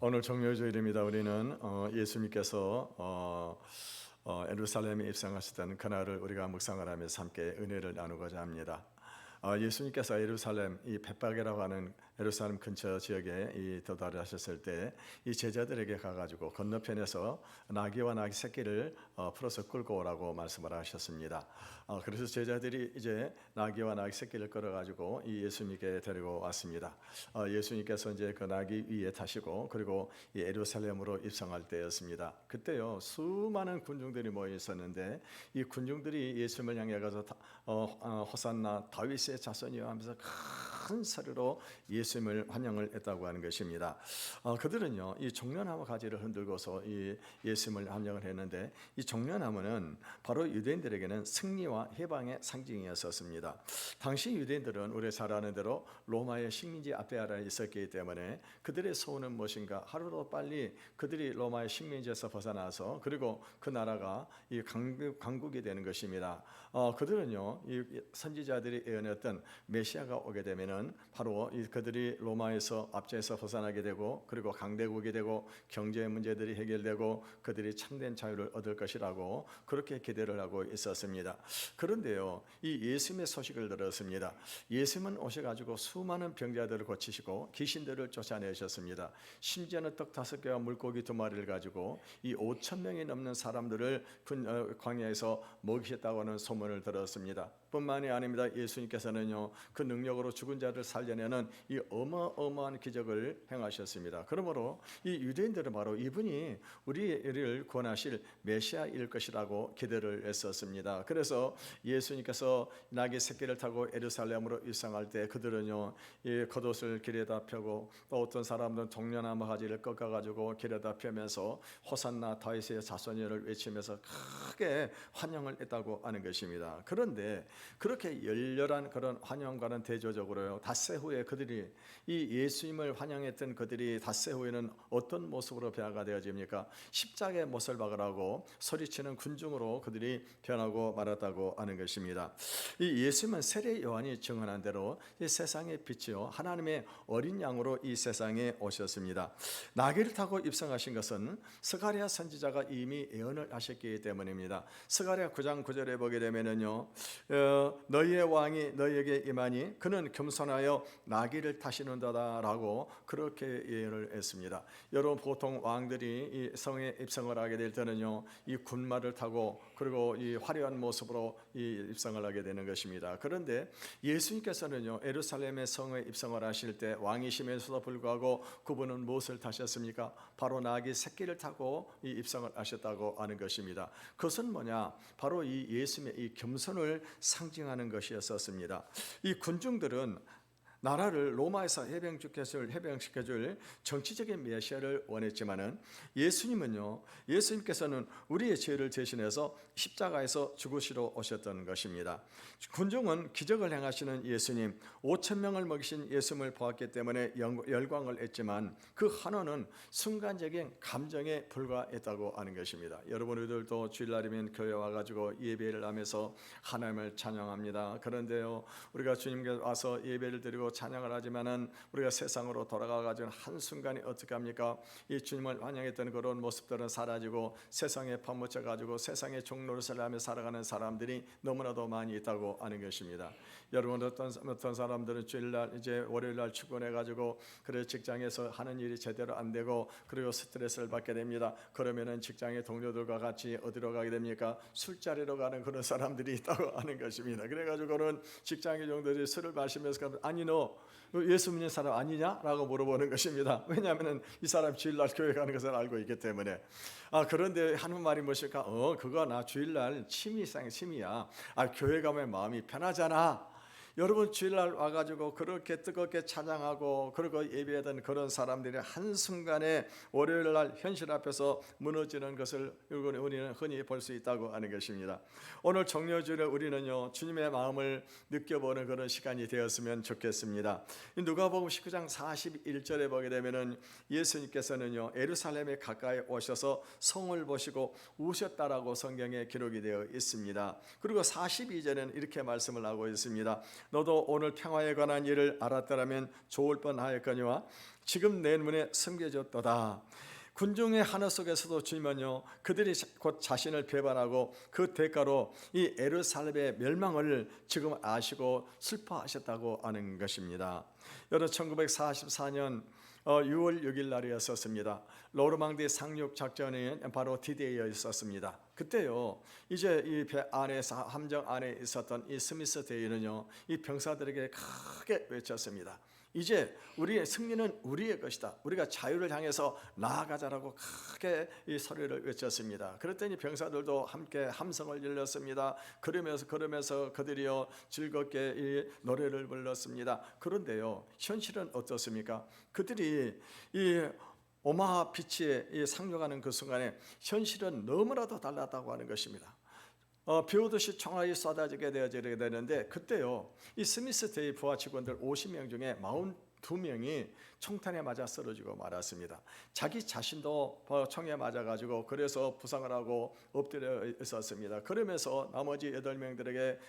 오늘 정묘주일입니다. 우리는 예수님께서 예루살렘에 입성하셨던 그날을 우리가 묵상을 하면서 함께 은혜를 나누고자 합니다. 예수님께서 예루살렘 이 벳박이라고 하는 예루살렘 근처 지역에 도달하셨을 때 이 제자들에게 가가지고 건너편에서 나귀와 나귀 새끼를 풀어서 끌고 오라고 말씀을 하셨습니다. 그래서 제자들이 이제 나귀와 나귀 새끼를 끌어가지고 이 예수님께 데리고 왔습니다. 예수님께서 이제 그 나귀 위에 타시고 그리고 이 예루살렘으로 입성할 때였습니다. 그때요 수많은 군중들이 모여 있었는데 이 군중들이 예수님을 향해 가서 호산나 다윗의 자손이여 하면서 큰 소리로 예수님을 환영을 했다고 하는 것입니다. 그들은요 이 종려나무 가지를 흔들고서 이 예수님을 환영을 했는데 이 종려나무는 바로 유대인들에게는 승리와 해방의 상징이었습니다. 당시 유대인들은 우리 잘 아는 대로 로마의 식민지 앞에 아래 있었기 때문에 그들의 소원은 무엇인가, 하루도 빨리 그들이 로마의 식민지에서 벗어나서 그리고 그 나라가 이 강국이 되는 것입니다. 그들은요 이 선지자들이 예언했던 메시아가 오게 되면은 바로 그들이 로마에서 압제에서 벗어나게 되고 그리고 강대국이 되고 경제 문제들이 해결되고 그들이 참된 자유를 얻을 것이라고 그렇게 기대를 하고 있었습니다. 그런데요 이 예수님의 소식을 들었습니다. 예수님은 오셔가지고 수많은 병자들을 고치시고 귀신들을 쫓아내셨습니다. 심지어는 떡 5개와 물고기 2마리를 가지고 이 5천 명이 넘는 사람들을 광야에서 먹이셨다고 하는 소문을 들었습니다. 뿐만이 아닙니다. 예수님께서는요 그 능력으로 죽은 자를 살려내는 이 어마어마한 기적을 행하셨습니다. 그러므로 이 유대인들은 바로 이분이 우리를 구원하실 메시아일 것이라고 기대를 했었습니다. 그래서 예수님께서 나귀 새끼를 타고 예루살렘으로 입성할 때 그들은요 이 겉옷을 길에다 펴고 또 어떤 사람들은 종려나무 가지를 꺾어가지고 길에다 펴면서 호산나 다윗의 자손이를 외치면서 크게 환영을 했다고 하는 것입니다. 그런데 그렇게 열렬한 그런 환영과는 대조적으로요 닷새 후에 그들이 이 예수님을 환영했던 그들이 닷새 후에는 어떤 모습으로 변화가 되어집니까? 십자가의 못을 박으라고 소리치는 군중으로 그들이 변하고 말았다고 하는 것입니다. 이 예수님은 세례 요한이 증언한 대로 이 세상의 빛이요 하나님의 어린 양으로 이 세상에 오셨습니다. 나귀를 타고 입성하신 것은 스가랴 선지자가 이미 예언을 하셨기 때문입니다. 스가랴 9장 9절에 보게 되면은요 너희의 왕이 너희에게 임하니 그는 겸손하여 나귀를 타시는도다라고 그렇게 예언을 했습니다. 여러분 보통 왕들이 이 성에 입성을 하게 될 때는요 이 군마를 타고 그리고 이 화려한 모습으로 이 입성을 하게 되는 것입니다. 그런데 예수님께서는요 예루살렘의 성에 입성을 하실 때 왕이시면서도 불구하고 그분은 무엇을 타셨습니까? 바로 나귀 새끼를 타고 이 입성을 하셨다고 하는 것입니다. 그것은 뭐냐? 바로 이 예수님의 이 겸손을 상징하는 것이었습니다. 이 군중들은 나라를 로마에서 해방시켜줄 정치적인 메시아를 원했지만은 예수님께서는 우리의 죄를 대신해서 십자가에서 죽으시러 오셨던 것입니다. 군중은 기적을 행하시는 예수님, 5천 명을 먹이신 예수님을 보았기 때문에 열광을 했지만 그 환호는 순간적인 감정에 불과했다고 하는 것입니다. 여러분 우리들도 주일날이면 교회 와가지고 예배를 하면서 하나님을 찬양합니다. 그런데요 우리가 주님께 와서 예배를 드리고 찬양을 하지만은 우리가 세상으로 돌아가가지고 한순간에 어떻게 합니까? 이 주님을 환영했던 그런 모습들은 사라지고 세상에 파묻혀가지고 세상의 종노릇을 하며 살아가는 사람들이 너무나도 많이 있다고 하는 것입니다. 여러분 어떤 사람들은 주일날 이제 월요일날 출근해가지고 그래 직장에서 하는 일이 제대로 안 되고 그리고 스트레스를 받게 됩니다. 그러면은 직장의 동료들과 같이 어디로 가게 됩니까? 술자리로 가는 그런 사람들이 있다고 하는 것입니다. 그래가지고는 직장의 종들이 술을 마시면서 아니 너 예수 믿는 사람 아니냐? 라고 물어보는 것입니다. 왜냐하면 이 사람 주일날 교회 가는 것을 알고 있기 때문에. 그런데 하는 말이 무엇일까? 그거 나 주일날 취미야. 교회 가면 마음이 편하잖아. 여러분 주일날 와가지고 그렇게 뜨겁게 찬양하고 그리고 예배하던 그런 사람들이 한순간에 월요일날 현실 앞에서 무너지는 것을 우리는 흔히 볼 수 있다고 하는 것입니다. 오늘 정료주일에 우리는요 주님의 마음을 느껴보는 그런 시간이 되었으면 좋겠습니다. 누가복음 19장 41절에 보게 되면은 예수님께서는요 예루살렘에 가까이 오셔서 성을 보시고 우셨다라고 성경에 기록이 되어 있습니다. 그리고 42절에는 이렇게 말씀을 하고 있습니다. 너도 오늘 평화에 관한 일을 알았더라면 좋을 뻔하였거니와 지금 내 눈에 숨겨졌도다. 군중의 하늘 속에서도 주님은요, 그들이 곧 자신을 배반하고 그 대가로 이 예루살렘의 멸망을 지금 아시고 슬퍼하셨다고 하는 것입니다. 여러분, 1944년 6월 6일 날이었었습니다. 노르망디 상륙 작전이 바로 D-Day에 있었습니다. 그때요, 이제 이 배 안에서 함정 안에 있었던 이 스미스 대위는요, 이 병사들에게 크게 외쳤습니다. 이제 우리의 승리는 우리의 것이다. 우리가 자유를 향해서 나아가자라고 크게 이 소리를 외쳤습니다. 그랬더니 병사들도 함께 함성을 질렀습니다. 그러면서 그들이요 즐겁게 이 노래를 불렀습니다. 그런데요, 현실은 어떻습니까? 그들이 이 오마하 비치에 이 상륙하는 그 순간에 현실은 너무나도 달랐다고 하는 것입니다. 비 오듯이 총알이 쏟아지게 되는데, 그때요, 이 스미스 대위 부하 직원들 50명 중에 42명이 총탄에 맞아 쓰러지고 말았습니다. 자기 자신도 총에 맞아가지고 그래서 부상을 하고 엎드려 있었습니다. 그러면서 나머지 8명들에게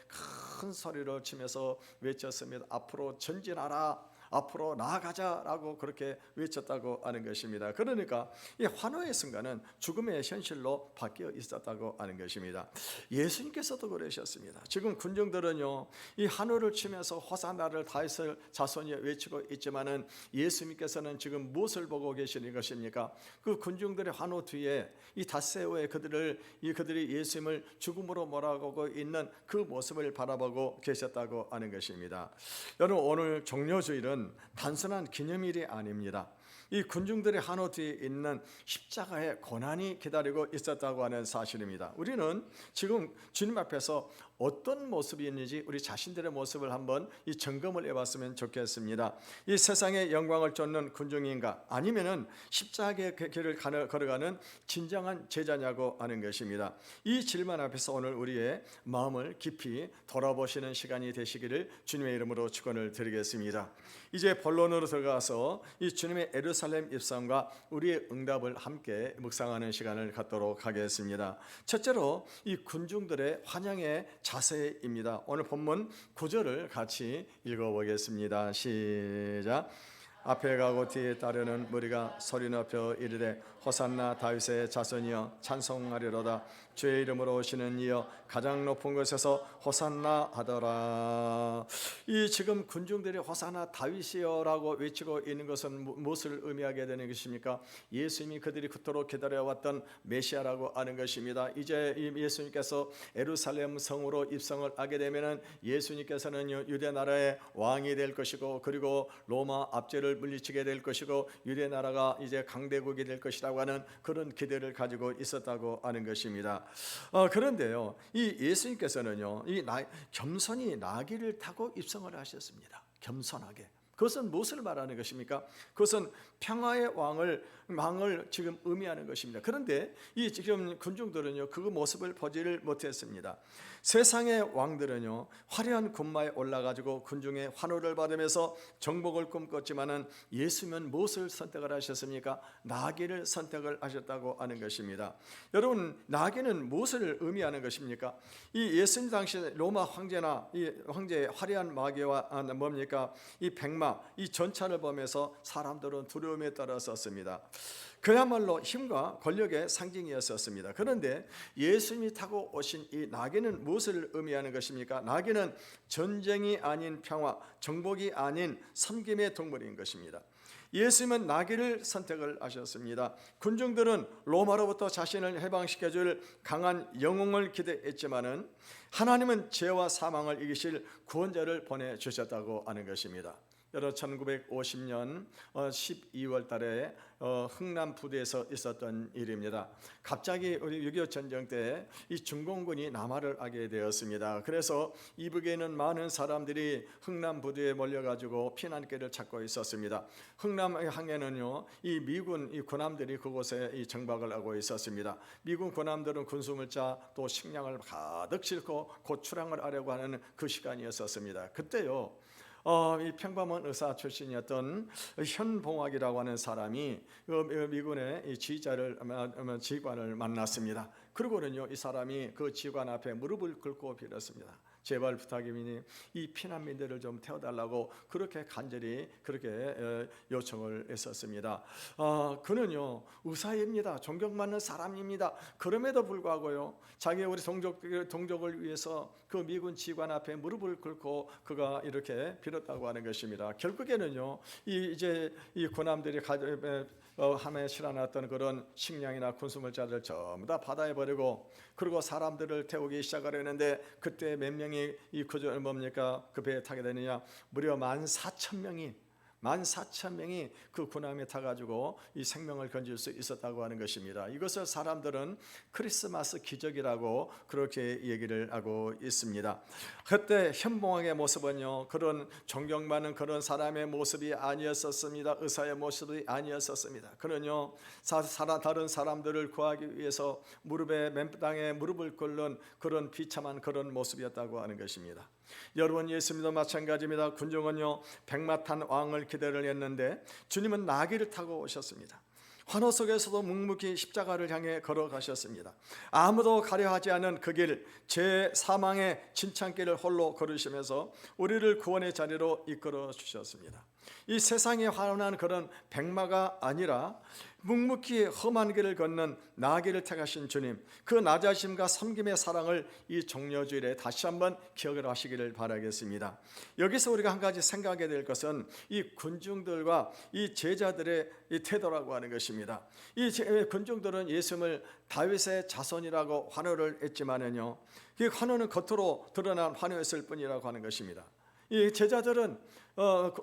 큰 소리를 치면서 외쳤습니다. 앞으로 전진하라, 앞으로 나아가자라고 그렇게 외쳤다고 하는 것입니다. 그러니까 이 환호의 순간은 죽음의 현실로 바뀌어 있었다고 하는 것입니다. 예수님께서도 그러셨습니다. 지금 군중들은요, 이 환호를 치면서 호산나를 다윗의 자손이 외치고 있지만은 예수님께서는 지금 무엇을 보고 계시는 것입니까? 그 군중들의 환호 뒤에 이 닷새우에 그들이 예수님을 죽음으로 몰아가고 있는 그 모습을 바라보고 계셨다고 하는 것입니다. 여러분, 오늘 종료주일은 단순한 기념일이 아닙니다. 이 군중들의 환호 뒤에 있는 십자가의 고난이 기다리고 있었다고 하는 사실입니다. 우리는 지금 주님 앞에서 어떤 모습이 있는지 우리 자신들의 모습을 한번 이 점검을 해봤으면 좋겠습니다. 이 세상의 영광을 쫓는 군중인가, 아니면은 십자가의 길을 걸어가는 진정한 제자냐고 하는 것입니다. 이 질문 앞에서 오늘 우리의 마음을 깊이 돌아보시는 시간이 되시기를 주님의 이름으로 축원을 드리겠습니다. 이제 본론으로 들어가서 이 주님의 예루살렘 입성과 우리의 응답을 함께 묵상하는 시간을 갖도록 하겠습니다. 첫째로 이 군중들의 환영의 자세입니다. 오늘 본문 9절을 같이 읽어보겠습니다. 시작. 앞에 가고 뒤에 따르는 무리가 소리 높여 이르되 호산나 다윗의 자손이여 찬송하리로다. 주의 이름으로 오시는 이여 가장 높은 곳에서 호산나 하더라. 이 지금 군중들이 호산나 다윗이여라고 외치고 있는 것은 무엇을 의미하게 되는 것입니까? 예수님이 그들이 그토록 기다려왔던 메시아라고 하는 것입니다. 이제 예수님께서 예루살렘 성으로 입성을 하게 되면은 예수님께서는 유대 나라의 왕이 될 것이고, 그리고 로마 압제를 물리치게 될 것이고, 유대 나라가 이제 강대국이 될 것이라고 하는 그런 기대를 가지고 있었다고 하는 것입니다. 그런데요, 이 예수님께서는요, 겸손히 나귀를 타고 입성을 하셨습니다. 겸손하게. 그것은 무엇을 말하는 것입니까? 그것은 평화의 왕을 지금 의미하는 것입니다. 그런데 이 지금 군중들은요, 그 모습을 보지를 못했습니다. 세상의 왕들은요, 화려한 군마에 올라가지고 군중의 환호를 받으면서 정복을 꿈꿨지만은 예수님은 무엇을 선택을 하셨습니까? 나귀를 선택을 하셨다고 하는 것입니다. 여러분, 나귀는 무엇을 의미하는 것입니까? 이 예수님 당시 로마 황제나 이 황제의 화려한 마귀와 뭡니까? 이 백마, 이 전차를 보면서 사람들은 두려움에 떨었었습니다. 그야말로 힘과 권력의 상징이었었습니다. 그런데 예수님이 타고 오신 이 나귀는 무엇을 의미하는 것입니까? 나귀는 전쟁이 아닌 평화, 정복이 아닌 섬김의 동물인 것입니다. 예수님은 나귀를 선택을 하셨습니다. 군중들은 로마로부터 자신을 해방시켜줄 강한 영웅을 기대했지만은 하나님은 죄와 사망을 이기실 구원자를 보내주셨다고 하는 것입니다. 여러 1950년 12월 달에 흥남 부두에서 있었던 일입니다. 갑자기 우리 6.25 전쟁 때 이 중공군이 남하를 하게 되었습니다. 그래서 이북에 는 많은 사람들이 흥남 부두에 몰려가지고 피난길을 찾고 있었습니다. 흥남 항에는요, 이 미군 이 군함들이 그곳에 이 정박을 하고 있었습니다. 미군 군함들은 군수물자 또 식량을 가득 싣고 곧 출항을 하려고 하는 그 시간이었었습니다. 그때요, 이 평범한 의사 출신이었던 현봉학이라고 하는 사람이 미군의 지휘관을 만났습니다. 그리고는요, 이 사람이 그 지휘관 앞에 무릎을 꿇고 빌었습니다. 제발 부탁이니 이 피난민들을 좀 태워달라고 그렇게 간절히 그렇게 요청을 했었습니다. 그는요 의사입니다. 존경받는 사람입니다. 그럼에도 불구하고요 자기 우리 동족을 위해서 그 미군 지휘관 앞에 무릎을 꿇고 그가 이렇게 빌었다고 하는 것입니다. 결국에는요 이제 이 군함들이 함에 실어놨던 그런 식량이나 군수물자를 전부 다 바다에 버리고 그리고 사람들을 태우기 시작을 했는데 그때 몇 명이 그 배에 타게 되느냐? 무려 14,000명이 그 군함에 타가지고 이 생명을 건질 수 있었다고 하는 것입니다. 이것을 사람들은 크리스마스 기적이라고 그렇게 얘기를 하고 있습니다. 그때 현봉학의 모습은요 그런 존경받는 그런 사람의 모습이 아니었었습니다. 의사의 모습이 아니었었습니다. 그는요 다른 사람들을 구하기 위해서 맨땅에 무릎을 꿇는 그런 비참한 그런 모습이었다고 하는 것입니다. 여러분 예수님도 마찬가지입니다. 군중은요 백마탄 왕을 기대를 했는데 주님은 나귀를 타고 오셨습니다. 환호 속에서도 묵묵히 십자가를 향해 걸어가셨습니다. 아무도 가려하지 않은 그 길, 제 사망의 진창길을 홀로 걸으시면서 우리를 구원의 자리로 이끌어 주셨습니다. 이 세상에 환원한 그런 백마가 아니라 묵묵히 험한 길을 걷는 나귀를 택하신 주님, 그 낮아심과 섬김의 사랑을 이 종려주일에 다시 한번 기억을 하시기를 바라겠습니다. 여기서 우리가 한 가지 생각해야 될 것은 이 군중들과 이 제자들의 이 태도라고 하는 것입니다. 이 군중들은 예수님을 다윗의 자손이라고 환호를 했지만은요, 이 환호는 겉으로 드러난 환호였을 뿐이라고 하는 것입니다. 이 제자들은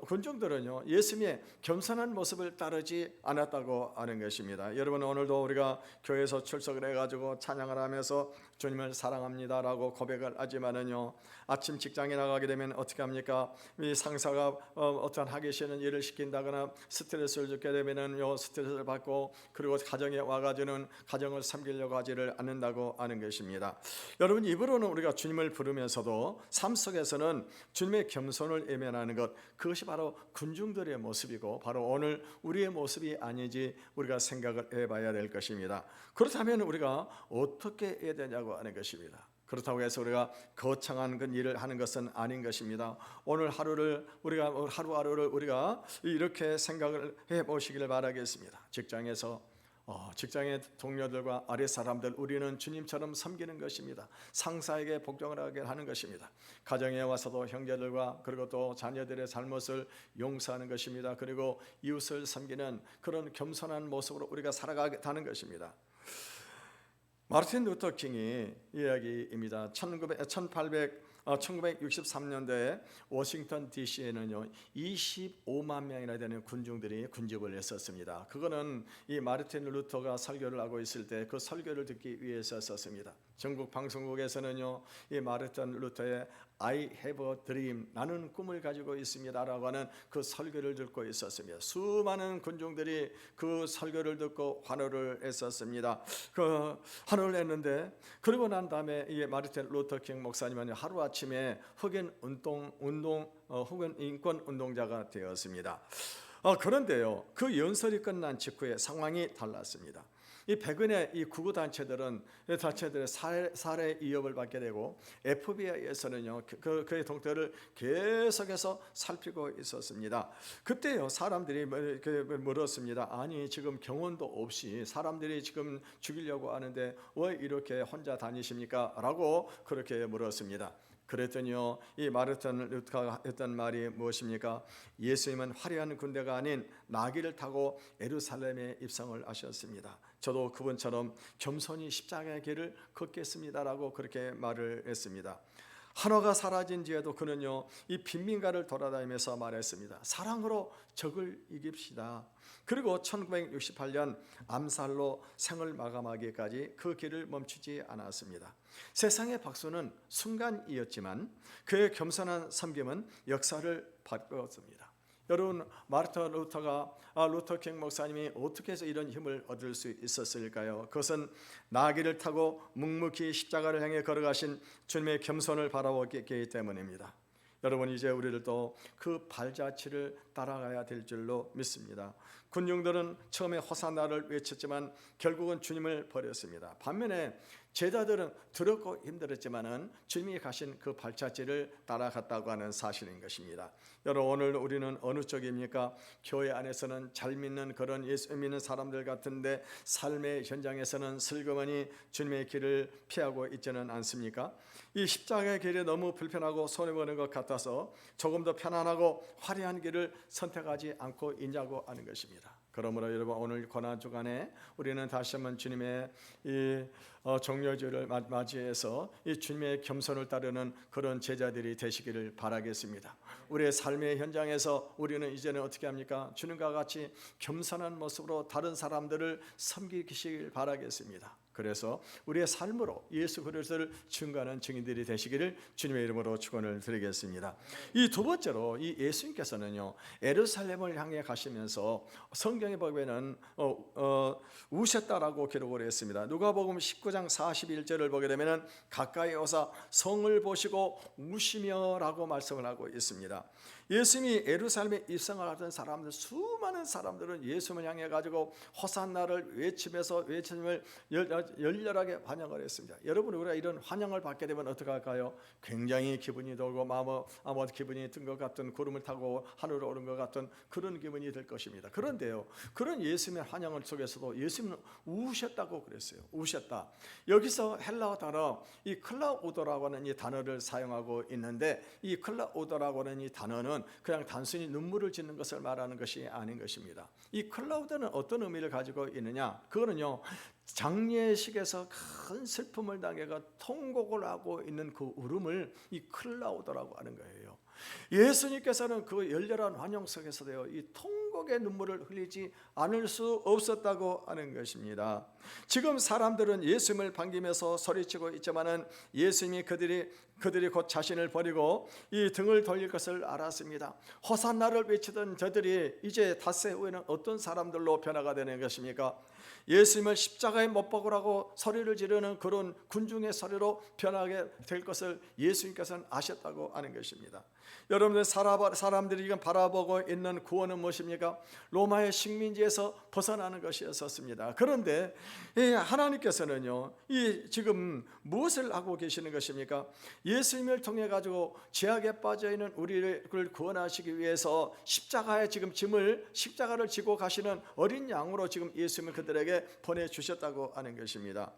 군중들은요 예수님의 겸손한 모습을 따르지 않았다고 하는 것입니다. 여러분 오늘도 우리가 교회에서 출석을 해가지고 찬양을 하면서 주님을 사랑합니다라고 고백을 하지만은요 아침 직장에 나가게 되면 어떻게 합니까? 이 상사가 어떤 하기 싫은 일을 시킨다거나 스트레스를 주게 되면은요 스트레스를 받고 그리고 가정에 와가지고는 가정을 섬기려고 하지를 않는다고 하는 것입니다. 여러분 입으로는 우리가 주님을 부르면서도 삶 속에서는 주님의 겸손을 외면하는 것, 그것이 바로 군중들의 모습이고 바로 오늘 우리의 모습이 아니지 우리가 생각을 해봐야 될 것입니다. 그렇다면 우리가 어떻게 해야 되냐고 하는 것입니다. 그렇다고 해서 우리가 거창한 그 일을 하는 것은 아닌 것입니다. 오늘 하루를 하루하루를 우리가 이렇게 생각을 해보시기를 바라겠습니다. 직장의 동료들과 아래 사람들 우리는 주님처럼 섬기는 것입니다. 상사에게 복종을 하게 하는 것입니다. 가정에 와서도 형제들과 그리고 또 자녀들의 잘못을 용서하는 것입니다. 그리고 이웃을 섬기는 그런 겸손한 모습으로 우리가 살아가겠다는 것입니다. 마르틴 루터 킹이 이야기입니다. 1963년도에 워싱턴 DC에는요 25만 명이나 되는 군중들이 군집을 했었습니다. 그거는 이 마르틴 루터가 설교를 하고 있을 때 그 설교를 듣기 위해서 썼습니다. 전국 방송국에서는요 이 마르틴 루터의 I have a dream, 나는 꿈을 가지고 있습니다라고 하는 그 설교를 듣고 있었습니다. 수많은 군중들이 그 설교를 듣고 환호를 했었습니다. 그 환호를 했는데 그리고 난 다음에 이 마르틴 루터 킹 목사님은 하루 아침에 흑인 인권 운동자가 되었습니다. 그런데요 그 연설이 끝난 직후에 상황이 달랐습니다. 이 백인의 이 구구 단체들의 살해 위협을 받게 되고 FBI에서는요 그의 동태를 계속해서 살피고 있었습니다. 그때요 사람들이 물었습니다. 아니 지금 경호원도 없이 사람들이 지금 죽이려고 하는데 왜 이렇게 혼자 다니십니까? 라고 그렇게 물었습니다. 그랬더니요 이 마르틴 루터가 했던 말이 무엇입니까? 예수님은 화려한 군대가 아닌 나귀를 타고 예루살렘에 입성을 하셨습니다. 저도 그분처럼 겸손히 십자가의 길을 걷겠습니다라고 그렇게 말을 했습니다. 한화가 사라진 뒤에도 그는요 이 빈민가를 돌아다니면서 말했습니다. 사랑으로 적을 이깁시다. 그리고 1968년 암살로 생을 마감하기까지 그 길을 멈추지 않았습니다. 세상의 박수는 순간이었지만 그의 겸손한 섬김은 역사를 바꾸었습니다. 여러분 마르틴 루터 킹 목사님이 어떻게 해서 이런 힘을 얻을 수 있었을까요? 그것은 나귀를 타고 묵묵히 십자가를 향해 걸어가신 주님의 겸손을 바라보기 때문입니다. 여러분 이제 우리들도 그 발자취를 따라가야 될 줄로 믿습니다. 군중들은 처음에 호산나를 외쳤지만 결국은 주님을 버렸습니다. 반면에 제자들은 두렵고 힘들었지만은 주님이 가신 그 발자취를 따라갔다고 하는 사실인 것입니다. 여러분, 오늘 우리는 어느 쪽입니까? 교회 안에서는 잘 믿는 그런 예수 믿는 사람들 같은데 삶의 현장에서는 슬그머니 주님의 길을 피하고 있지는 않습니까? 이 십자가의 길이 너무 불편하고 손해보는 것 같아서 조금 더 편안하고 화려한 길을 선택하지 않고 있냐고 하는 것입니다. 그러므로 여러분, 오늘 고난주간에 우리는 다시 한번 주님의 이 종려주를 맞이해서 이 주님의 겸손을 따르는 그런 제자들이 되시기를 바라겠습니다. 우리의 삶의 현장에서 우리는 이제는 어떻게 합니까? 주님과 같이 겸손한 모습으로 다른 사람들을 섬기시길 바라겠습니다. 그래서 우리의 삶으로 예수 그리스도를 증거하는 증인들이 되시기를 주님의 이름으로 축원을 드리겠습니다. 이 두 번째로 이 예수님께서는요, 예루살렘을 향해 가시면서 성경에 보면은 우셨다라고 기록을 했습니다. 누가복음 19장 41절을 보게 되면은 가까이 오사 성을 보시고 우시며라고 말씀을 하고 있습니다. 예수님이 예루살렘에 입성을 하던 사람들, 수많은 사람들은 예수님을 향해 가지고 호산나를 외치면서 외침을 열렬하게 환영을 했습니다. 여러분, 우리가 이런 환영을 받게 되면 어떻게 할까요? 굉장히 기분이 돌고 아무 기분이 든 것 같은, 구름을 타고 하늘로 오른 것 같은 그런 기분이 들 것입니다. 그런데요, 그런 예수님의 환영을 속에서도 예수님은 우셨다고 그랬어요. 우셨다. 여기서 헬라어 단어 이 클라우도라고 하는 이 단어를 사용하고 있는데, 이 클라우도라고 하는 이 단어는 그냥 단순히 눈물을 짓는 것을 말하는 것이 아닌 것입니다. 이 클라우드는 어떤 의미를 가지고 있느냐? 그거는요, 장례식에서 큰 슬픔을 당해가 통곡을 하고 있는 그 울음을 이 클라우드라고 하는 거예요. 예수님께서는 그 열렬한 환영 속에서도요, 이 통곡의 눈물을 흘리지 않을 수 없었다고 하는 것입니다. 지금 사람들은 예수님을 반기면서 소리치고 있지만은 예수님이 그들이 곧 자신을 버리고 이 등을 돌릴 것을 알았습니다. 호산나를 외치던 저들이 이제 닷새 후에는 어떤 사람들로 변화가 되는 것입니까? 예수님을 십자가에 못 박으라고 소리를 지르는 그런 군중의 소리로 변하게 될 것을 예수님께서는 아셨다고 하는 것입니다. 여러분들, 사람들이 지금 바라보고 있는 구원은 무엇입니까? 로마의 식민지에서 벗어나는 것이었습니다. 그런데 하나님께서는요, 이 지금 무엇을 하고 계시는 것입니까? 예수님을 통해 가지고 죄악에 빠져 있는 우리를 구원하시기 위해서 십자가를 지고 가시는 어린 양으로 지금 예수님을 그들에게 보내주셨다고 하는 것입니다.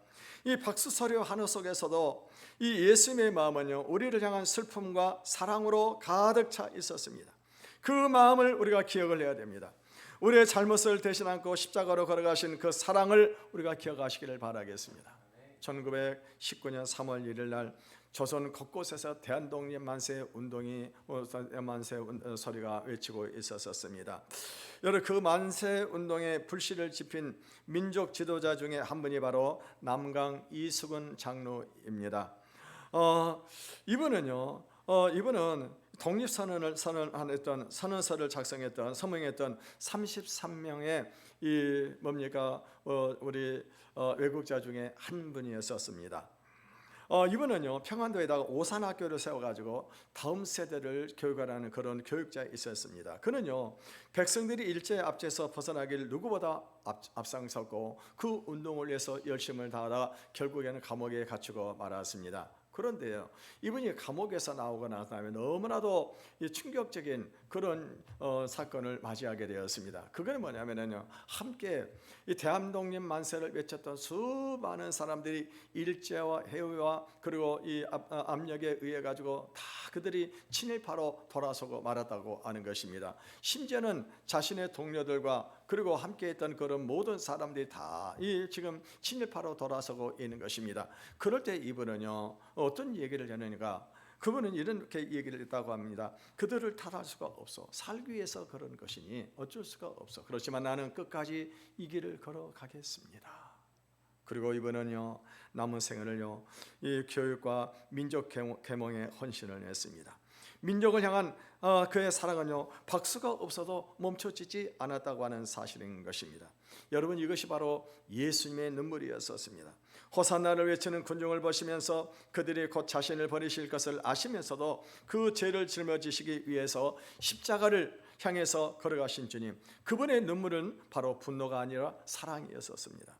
이 박수소리 하늘 속에서도 이 예수님의 마음은요, 우리를 향한 슬픔과 사랑으로 가득 차 있었습니다. 그 마음을 우리가 기억을 해야 됩니다. 우리의 잘못을 대신 안고 십자가로 걸어가신 그 사랑을 우리가 기억하시기를 바라겠습니다. 1919년 3월 1일 날 조선 곳곳에서 대한독립 만세 운동이 소리가 외치고 있었습니다. 여러분, 그 만세 운동에 불씨를 지핀 민족 지도자 중에 한 분이 바로 남강 이수근 장로입니다. 이분은 독립선언을 선언서를 작성했던, 서명했던 33명의 우리 외국자 중에 한 분이었습니다. 이분은요, 평안도에다가 오산학교를 세워가지고 다음 세대를 교육하라는 그런 교육자에 있었습니다. 그는요, 백성들이 일제의 압제에서 벗어나길 누구보다 앞장섰고 그 운동을 위해서 열심을 다하다가 결국에는 감옥에 갇히고 말았습니다. 그런데요, 이분이 감옥에서 나오고 난 다음에 너무나도 충격적인 그런 사건을 맞이하게 되었습니다. 그건 뭐냐면요, 함께 이 대한독립 만세를 외쳤던 수많은 사람들이 일제와 해외와 그리고 이 압력에 의해 가지고 다 그들이 친일파로 돌아서고 말았다고 하는 것입니다. 심지어는 자신의 동료들과 그리고 함께했던 그런 모든 사람들이 다 지금 친일파로 돌아서고 있는 것입니다. 그럴 때 이분은요, 어떤 얘기를 하느니까, 그분은 이렇게 얘기를 했다고 합니다. 그들을 탓할 수가 없어. 살기 위해서 그런 것이니 어쩔 수가 없어. 그렇지만 나는 끝까지 이 길을 걸어가겠습니다. 그리고 이분은요, 남은 생을요, 이 교육과 민족 계몽에 헌신을 했습니다. 민족을 향한 그의 사랑은요, 박수가 없어도 멈춰지지 않았다고 하는 사실인 것입니다. 여러분, 이것이 바로 예수님의 눈물이었습니다. 호산나를 외치는 군중을 보시면서 그들이 곧 자신을 버리실 것을 아시면서도 그 죄를 짊어지시기 위해서 십자가를 향해서 걸어가신 주님, 그분의 눈물은 바로 분노가 아니라 사랑이었었습니다.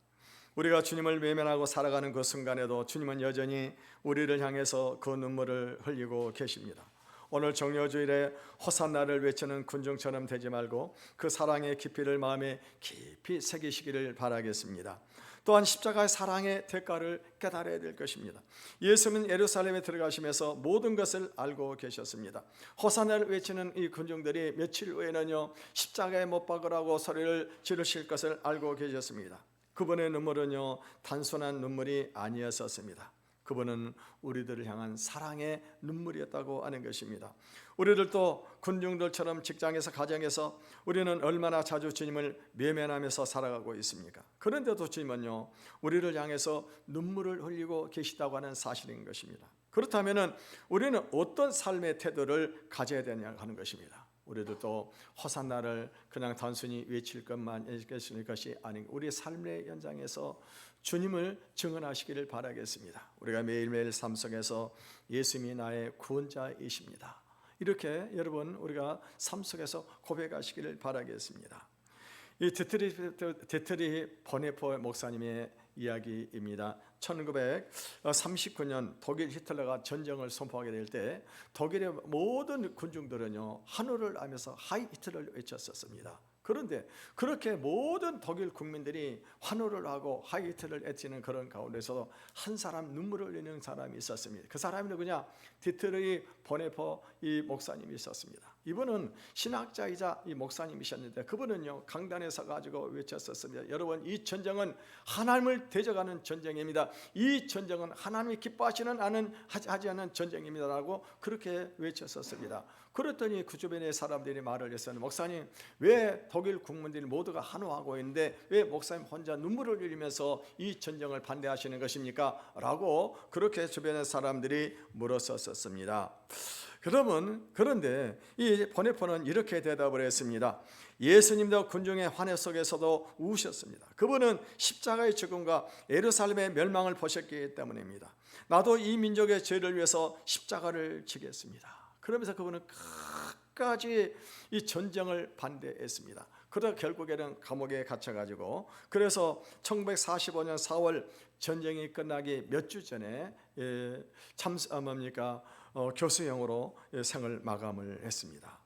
우리가 주님을 외면하고 살아가는 그 순간에도 주님은 여전히 우리를 향해서 그 눈물을 흘리고 계십니다. 오늘 정료주일에 호산나를 외치는 군중처럼 되지 말고 그 사랑의 깊이를 마음에 깊이 새기시기를 바라겠습니다. 또한 십자가의 사랑의 대가를 깨달아야 될 것입니다. 예수님은 예루살렘에 들어가시면서 모든 것을 알고 계셨습니다. 호산나를 외치는 이 군중들이 며칠 후에는요, 십자가에 못 박으라고 소리를 지르실 것을 알고 계셨습니다. 그분의 눈물은요, 단순한 눈물이 아니었었습니다. 그분은 우리들을 향한 사랑의 눈물이었다고 하는 것입니다. 우리들도 군중들처럼 직장에서 가정에서 우리는 얼마나 자주 주님을 외면하면서 살아가고 있습니까? 그런데도 주님은요, 우리를 향해서 눈물을 흘리고 계시다고 하는 사실인 것입니다. 그렇다면 우리는 어떤 삶의 태도를 가져야 되냐 하는 것입니다. 우리들도 호산나를 그냥 단순히 외칠 것만 있을 것이 아닌 우리의 삶의 현장에서 주님을 증언하시기를 바라겠습니다. 우리가 매일매일 삶 속에서 예수님이 나의 구원자이십니다, 이렇게 여러분 우리가 삶 속에서 고백하시기를 바라겠습니다. 이 디트리히 보네포 목사님의 이야기입니다. 1939년 독일 히틀러가 전쟁을 선포하게 될 때 독일의 모든 군중들은요, 하늘을 알면서 하이 히틀러를 외쳤었습니다. 그런데 그렇게 모든 독일 국민들이 환호를 하고 하이 히틀러를 외치는 그런 가운데서도 한 사람 눈물을 흘리는 사람이 있었습니다. 그 사람이 누구냐? 디트리히 보네포 이 목사님이 있었습니다. 이분은 신학자이자 이 목사님이셨는데 그분은요, 강단에 서가지고 외쳤었습니다. 여러분, 이 전쟁은 하나님을 대적하는 전쟁입니다. 이 전쟁은 하나님이 기뻐하시는 하지 않은 전쟁입니다라고 그렇게 외쳤었습니다. 그랬더니 그 주변의 사람들이 말을 했어요. 목사님, 왜 독일 국민들이 모두가 환호하고 있는데 왜 목사님 혼자 눈물을 흘리면서 이 전쟁을 반대하시는 것입니까? 라고 그렇게 주변의 사람들이 물었었습니다. 그런데 이 보네포는 이렇게 대답을 했습니다. 예수님도 군중의 환호 속에서도 우셨습니다. 그분은 십자가의 죽음과 예루살렘의 멸망을 보셨기 때문입니다. 나도 이 민족의 죄를 위해서 십자가를 지겠습니다. 그러면서 그분은 끝까지 이 전쟁을 반대했습니다. 그러다 결국에는 감옥에 갇혀가지고, 그래서 1945년 4월 전쟁이 끝나기 몇 주 전에 교수형으로 생을 마감을 했습니다.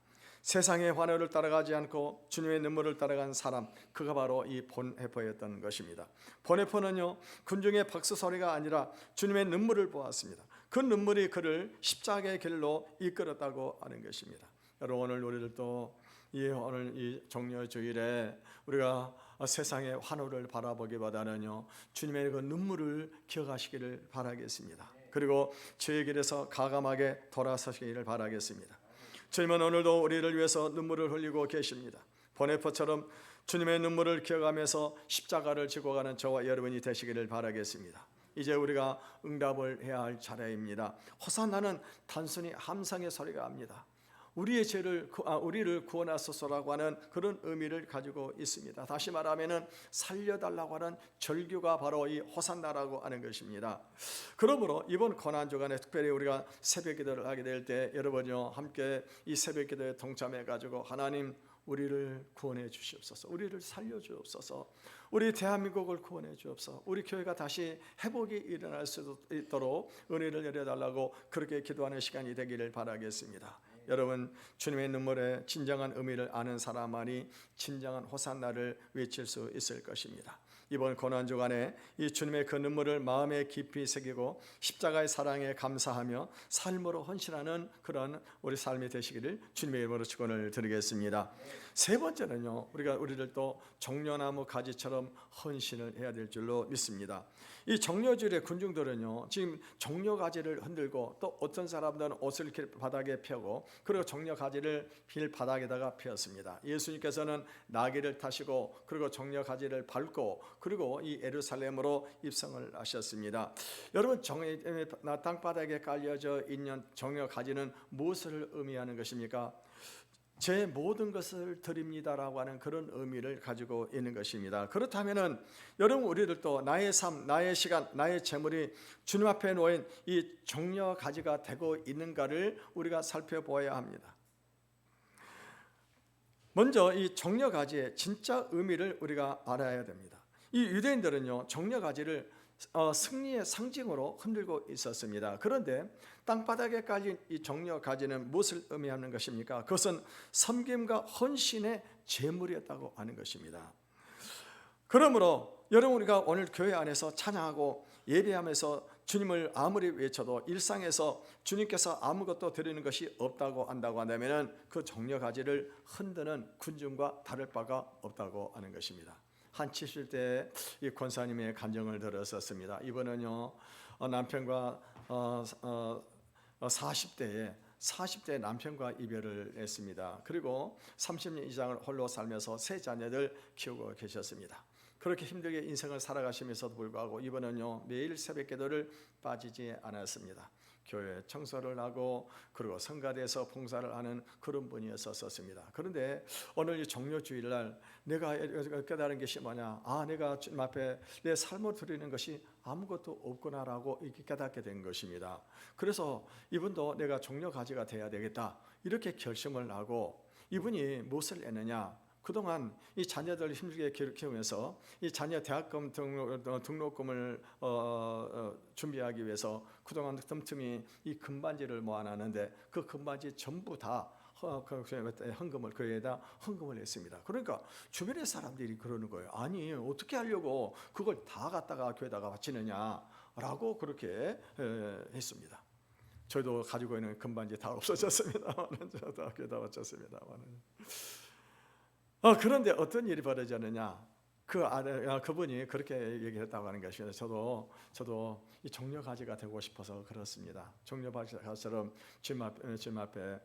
세상의 환호를 따라가지 않고 주님의 눈물을 따라간 사람, 그가 바로 이 보네포였던 것입니다. 보네포는요, 군중의 박수 소리가 아니라 주님의 눈물을 보았습니다. 그 눈물이 그를 십자가의 길로 이끌었다고 하는 것입니다. 여러분, 오늘 우리들도 오늘 이 종려주일에 우리가 세상의 환호를 바라보기보다는요, 주님의 그 눈물을 기억하시기를 바라겠습니다. 그리고 주의 길에서 가감하게 돌아서시기를 바라겠습니다. 주님은 오늘도 우리를 위해서 눈물을 흘리고 계십니다. 보네포처럼 주님의 눈물을 기억하면서 십자가를 지고 가는 저와 여러분이 되시기를 바라겠습니다. 이제 우리가 응답을 해야 할 차례입니다. 호산나는 단순히 함성의 소리가 아닙니다. 우리를 구원하소서라고 하는 그런 의미를 가지고 있습니다. 다시 말하면은 살려달라고 하는 절규가 바로 이 호산나라고 하는 것입니다. 그러므로 이번 고난주간에 특별히 우리가 새벽 기도를 하게 될 때 여러분요, 함께 이 새벽 기도에 동참해 가지고 하나님, 우리를 구원해 주시옵소서, 우리를 살려 주옵소서, 우리 대한민국을 구원해 주옵소서, 우리 교회가 다시 회복이 일어날 수 있도록 은혜를 내려달라고 그렇게 기도하는 시간이 되기를 바라겠습니다. 여러분, 주님의 눈물의 진정한 의미를 아는 사람만이 진정한 호산나를 외칠 수 있을 것입니다. 이번 고난주간에 이 주님의 그 눈물을 마음에 깊이 새기고 십자가의 사랑에 감사하며 삶으로 헌신하는 그런 우리 삶이 되시기를 주님의 이름으로 축원을 드리겠습니다. 세 번째는요, 우리를 또 종려나무 가지처럼 헌신을 해야 될 줄로 믿습니다. 이 종려주일의 군중들은요, 지금 종려가지를 흔들고 또 어떤 사람들은 옷을 이렇게 바닥에 펴고, 그리고 종려가지를 길 바닥에다가 펴었습니다. 예수님께서는 나귀를 타시고 그리고 종려가지를 밟고 그리고 이 예루살렘으로 입성을 하셨습니다. 여러분, 땅바닥에 깔려져 있는 종려가지는 무엇을 의미하는 것입니까? 제 모든 것을 드립니다라고 하는 그런 의미를 가지고 있는 것입니다. 그렇다면은 여러분, 우리들도 나의 삶, 나의 시간, 나의 재물이 주님 앞에 놓인 이 종려가지가 되고 있는가를 우리가 살펴보아야 합니다. 먼저 이 정려가지의 진짜 의미를 우리가 알아야 됩니다. 이 유대인들은요, 정려가지를 승리의 상징으로 흔들고 있었습니다. 그런데 땅바닥에 깔린 이 정려가지는 무엇을 의미하는 것입니까? 그것은 섬김과 헌신의 제물이었다고 하는 것입니다. 그러므로 여러분, 우리가 오늘 교회 안에서 찬양하고 예배하면서 주님을 아무리 외쳐도 일상에서 주님께서 아무것도 드리는 것이 없다고 한다고 한다면 그 정려가지를 흔드는 군중과 다를 바가 없다고 하는 것입니다. 한 70대에 이 권사님의 간증을 들었었습니다. 이번은요, 남편과 40대에 남편과 이별을 했습니다. 그리고 30년 이상을 홀로 살면서 세 자녀들 키우고 계셨습니다. 그렇게 힘들게 인생을 살아가시면서도 불구하고 이번은요, 매일 새벽 기도를 빠지지 않았습니다. 교회 청소를 하고 그리고 성가대에서 봉사를 하는 그런 분이었었습니다. 그런데 오늘 이 정려주일날 내가 깨달은 것이 뭐냐? 내가 주님 앞에 내 삶을 드리는 것이 아무것도 없구나라고 이렇게 깨닫게 된 것입니다. 그래서 이분도 내가 정려가지가 돼야 되겠다 이렇게 결심을 하고, 이분이 무엇을 했느냐? 그동안 이 자녀들 힘들게 키우면서 이 자녀 대학금 등록금을 준비하기 위해서 그동안 틈틈이 이 금반지를 모아놨는데 그 금반지 전부 다 헌금을, 교회에다 헌금을 했습니다. 그러니까 주변의 사람들이 그러는 거예요. 아니, 어떻게 하려고 그걸 다 갖다가 교회에다가 바치느냐라고 그렇게 했습니다. 저희도 가지고 있는 금반지 다 없어졌습니다만 저도 교회에다 바쳤습니다만. 그런데 어떤 일이 벌어졌느냐? 그분이 그렇게 얘기했다고 하는 것입니다. 저도 이 정려가지가 되고 싶어서 그렇습니다. 정려가지처럼 주님 앞에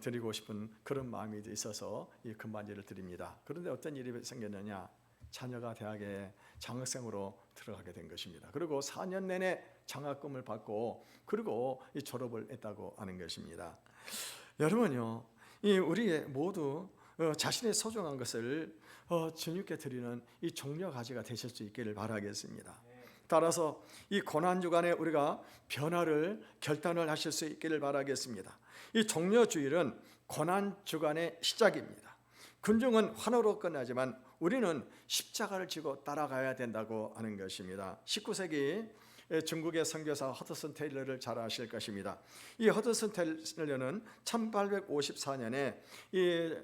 드리고 싶은 그런 마음이 있어서 이 금반지를 드립니다. 그런데 어떤 일이 생겼느냐? 자녀가 대학에 장학생으로 들어가게 된 것입니다. 그리고 4년 내내 장학금을 받고 그리고 이 졸업을 했다고 하는 것입니다. 여러분요, 우리 모두 자신의 소중한 것을 주님께 드리는 이 정려가지가 되실 수 있기를 바라겠습니다. 따라서 이 고난주간에 우리가 변화를 결단을 하실 수 있기를 바라겠습니다. 이 정려주일은 고난주간의 시작입니다. 군중은 환호로 끝나지만 우리는 십자가를 지고 따라가야 된다고 하는 것입니다. 19세기 중국의 선교사 허드슨 테일러를 잘 아실 것입니다. 이 허드슨 테일러는 1854년에 이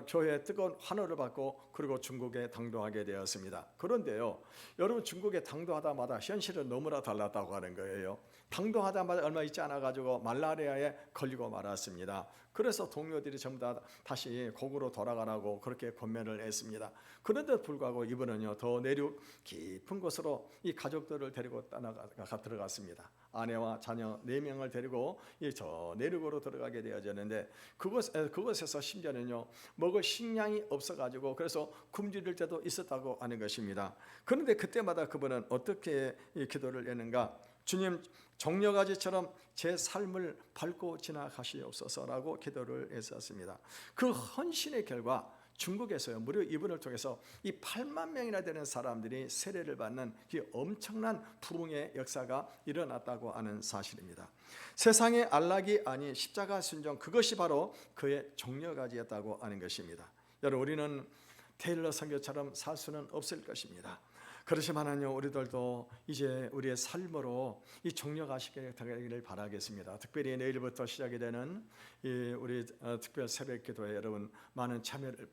교회의 뜨거운 환호를 받고 그리고 중국에 당도하게 되었습니다. 그런데요, 여러분, 중국에 당도하다마다 현실은 너무나 달랐다고 하는 거예요. 당도하다마다 얼마 있지 않아 가지고 말라리아에 걸리고 말았습니다. 그래서 동료들이 전부 다 다시 고국으로 돌아가라고 그렇게 권면을 했습니다. 그런데도 불구하고 이분은요, 더 내륙 깊은 곳으로 이 가족들을 데리고 들어갔습니다. 아내와 자녀 4명을 데리고 저 내륙으로 들어가게 되어졌는데 그곳에서 심지어는요, 먹을 식량이 없어가지고 그래서 굶주릴 때도 있었다고 하는 것입니다. 그런데 그때마다 그분은 어떻게 기도를 했는가? 주님, 정려가지처럼 제 삶을 밟고 지나가시옵소서라고 기도를 했었습니다. 그 헌신의 결과 중국에서요, 무려 이분을 통해서 이 8만 명이나 되는 사람들이 세례를 받는 이 엄청난 부흥의 역사가 일어났다고 하는 사실입니다. 세상의 안락이 아닌 십자가 순종, 그것이 바로 그의 정려가지였다고 하는 것입니다. 여러분, 우리는 테일러 선교처럼 살 수는 없을 것입니다. 그렇지만은요, 우리들도 이제 우리의 삶으로 이 정려가시게 되기를 바라겠습니다. 특별히 내일부터 시작이 되는 우리 특별 새벽 기도에 여러분 많은 참여를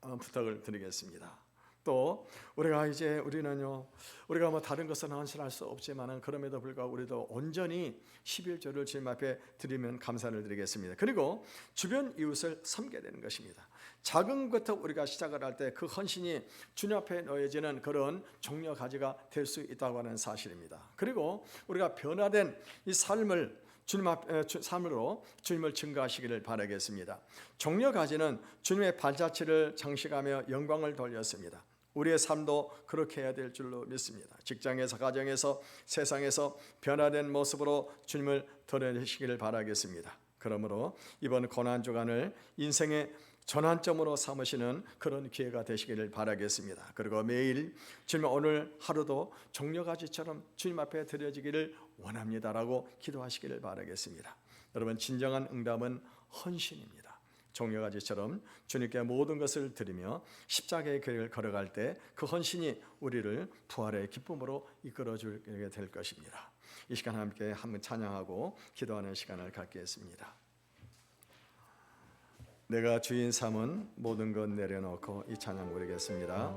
부탁을 드리겠습니다. 또 우리는요, 우리가 뭐 다른 것은 헌신할 수 없지만은 그럼에도 불구하고 우리도 온전히 11조를 주님 앞에 드리면 감사를 드리겠습니다. 그리고 주변 이웃을 섬겨야 되는 것입니다. 작은 것부터 우리가 시작을 할 때 그 헌신이 주님 앞에 놓여지는 그런 정려가지가 될 수 있다고 하는 사실입니다. 그리고 우리가 변화된 이 삶을 삶으로 주님을 증거하시기를 바라겠습니다. 정려가지는 주님의 발자취를 장식하며 영광을 돌렸습니다. 우리의 삶도 그렇게 해야 될 줄로 믿습니다. 직장에서, 가정에서, 세상에서 변화된 모습으로 주님을 드러내시기를 바라겠습니다. 그러므로 이번 고난주간을 인생의 전환점으로 삼으시는 그런 기회가 되시기를 바라겠습니다. 그리고 매일 주님, 오늘 하루도 정려가지처럼 주님 앞에 드려지기를 원합니다라고 기도하시기를 바라겠습니다. 여러분, 진정한 응답은 헌신입니다. 종려가지처럼 주님께 모든 것을 드리며 십자가의 길을 걸어갈 때 그 헌신이 우리를 부활의 기쁨으로 이끌어주게 될 것입니다. 이 시간 함께 한번 찬양하고 기도하는 시간을 갖겠습니다. 내가 주인 삼은 모든 것 내려놓고 이 찬양 부르겠습니다.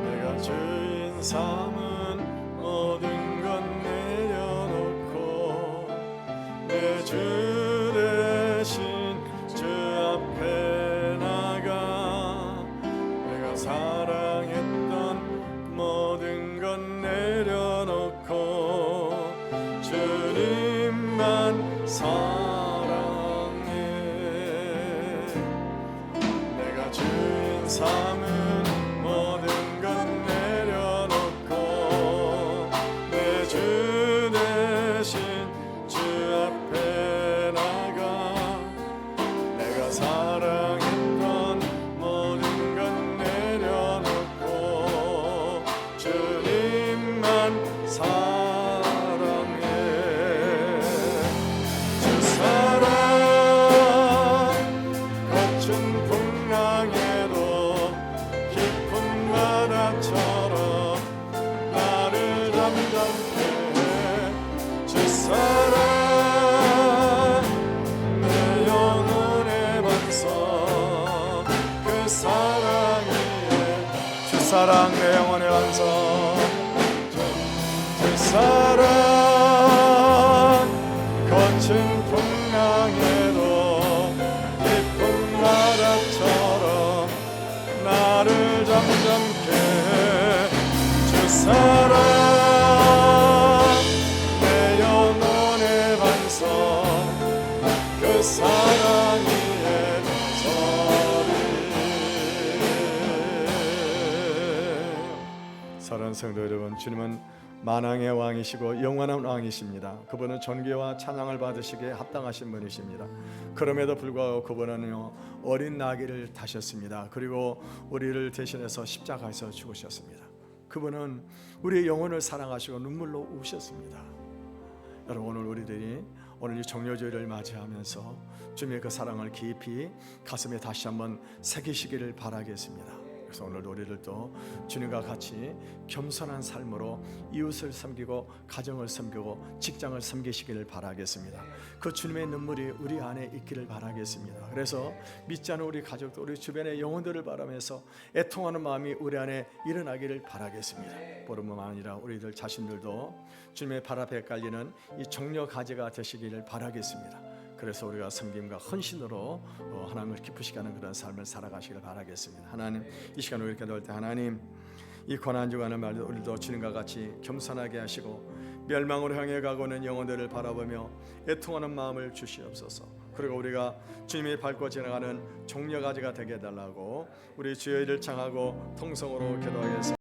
내가 주인 삼은 모든 것 내려놓고 내 주 대신 주 앞에 나가 내가 사랑했던 모든 것 내려놓고 주님만 사랑해. 내가 주인 삼은 모든 것 내려놓고 내 주 대신 주 앞에 나가 내가 사랑했던 모든 것 내려놓고 주님만 사랑해. 주 사랑 거친 풍랑에도 깊은 바다처럼 나를 잠잠케 해. 주 사랑 내 영혼의 반석 그 사랑이 주 사랑 내 영혼의 반석 주 사랑 거친 풍랑에도 깊은 바다처럼 나를 잠잠케 해. 주 사랑 내 영혼의 반석 그 사랑이의 소리. 사랑하는 성도 여러분, 주님은 만왕의 왕이시고 영원한 왕이십니다. 그분은 존귀와 찬양을 받으시기에 합당하신 분이십니다. 그럼에도 불구하고 그분은요 어린 나귀를 타셨습니다. 그리고 우리를 대신해서 십자가에서 죽으셨습니다. 그분은 우리의 영혼을 사랑하시고 눈물로 우셨습니다. 여러분, 오늘 우리들이 오늘 이 정료주일을 맞이하면서 주님의 그 사랑을 깊이 가슴에 다시 한번 새기시기를 바라겠습니다. 그래서 오늘 우리들도 주님과 같이 겸손한 삶으로 이웃을 섬기고 가정을 섬기고 직장을 섬기시기를 바라겠습니다. 그 주님의 눈물이 우리 안에 있기를 바라겠습니다. 그래서 믿지 않는 우리 가족도 우리 주변의 영혼들을 바라면서 애통하는 마음이 우리 안에 일어나기를 바라겠습니다. 뿐만 아니라 우리들 자신들도 주님의 발 앞에 깔리는 이 정려 가지가 되시기를 바라겠습니다. 그래서 우리가 섬김과 헌신으로 하나님을 기쁘시게 하는 그런 삶을 살아가시길 바라겠습니다. 하나님, 이 시간 우리 이렇게 나올 때 하나님, 이 고난 주간을 말로 우리도 주님과 같이 겸손하게 하시고 멸망으로 향해 가고 있는 영혼들을 바라보며 애통하는 마음을 주시옵소서. 그리고 우리가 주님이 밟고 지나가는 종려가지가 되게 해달라고 우리 주의 일을 청하고 통성으로 기도하겠습니다.